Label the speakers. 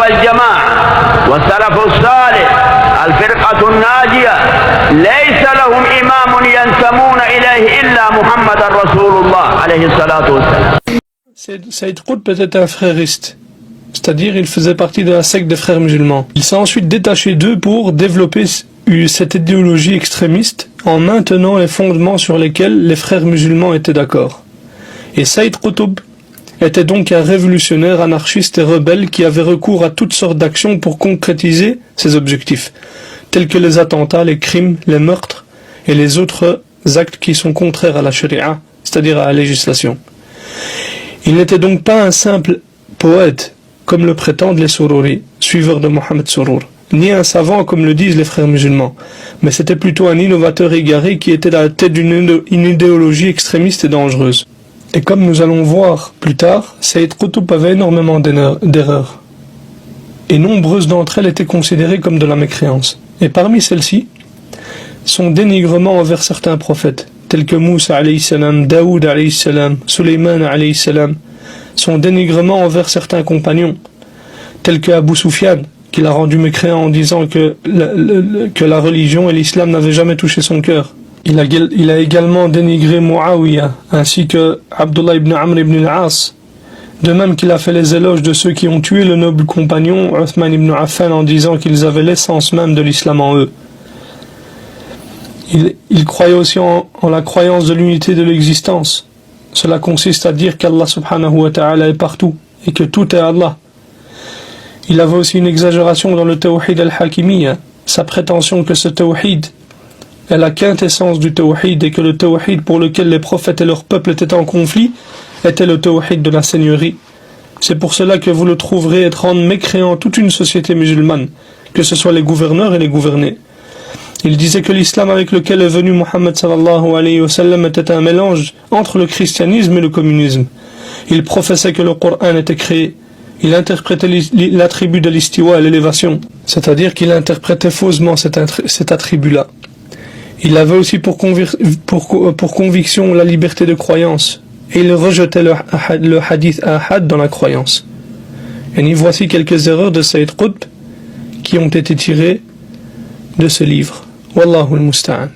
Speaker 1: والجماعة والسلف الصالح الفرقة الناجية ليس لهم إمام ينتمون إليه إلا محمد رسول الله عليه الصلاة والسلام.
Speaker 2: Saïd Qutb était un frériste, c'est-à-dire il faisait partie de la secte des frères musulmans. Il s'est ensuite détaché d'eux pour développer cette idéologie extrémiste en maintenant les fondements sur lesquels les frères musulmans étaient d'accord. Et Saïd Qutb était donc un révolutionnaire anarchiste et rebelle qui avait recours à toutes sortes d'actions pour concrétiser ses objectifs, tels que les attentats, les crimes, les meurtres et les autres actes qui sont contraires à la sharia, c'est-à-dire à la législation. Il n'était donc pas un simple poète, comme le prétendent les Sururi, suiveurs de Mohammed Surur, ni un savant comme le disent les frères musulmans, mais c'était plutôt un innovateur égaré qui était à la tête d'une idéologie extrémiste et dangereuse. Et comme nous allons voir plus tard, Saïd Qutb avait énormément d'erreurs, et nombreuses d'entre elles étaient considérées comme de la mécréance. Et parmi celles-ci, son dénigrement envers certains prophètes, tels que Moussa alayhi salam, Daoud alayhi salam, Sulayman alayhi salam, son dénigrement envers certains compagnons, tels que Abu Sufyan, qu'il a rendu mécréant en disant que la religion et l'islam n'avaient jamais touché son cœur. Il a également dénigré Muawiyah, ainsi que Abdullah ibn Amr ibn al-As, de même qu'il a fait les éloges de ceux qui ont tué le noble compagnon Uthman ibn Affan en disant qu'ils avaient l'essence même de l'islam en eux. Il croyait aussi en la croyance de l'unité de l'existence. Cela consiste à dire qu'Allah subhanahu wa ta'ala est partout et que tout est Allah. Il avait aussi une exagération dans le tawhid al-hakimiyya, sa prétention que ce tawhid est la quintessence du tawhid et que le tawhid pour lequel les prophètes et leur peuple étaient en conflit était le tawhid de la seigneurie. C'est pour cela que vous le trouverez être rendre mécréant toute une société musulmane, que ce soit les gouverneurs et les gouvernés. Il disait que l'islam avec lequel est venu Muhammad sallallahu alayhi wa sallam était un mélange entre le christianisme et le communisme. Il professait que le Coran était créé. Il interprétait l'attribut de l'istiwa, l'élévation, c'est-à-dire qu'il interprétait faussement cet attribut-là. Il avait aussi pour conviction la liberté de croyance, et il rejetait le hadith ahad dans la croyance. Et y voici quelques erreurs de Saïd Qutb qui ont été tirées de ce livre. Wallahu al-musta'an.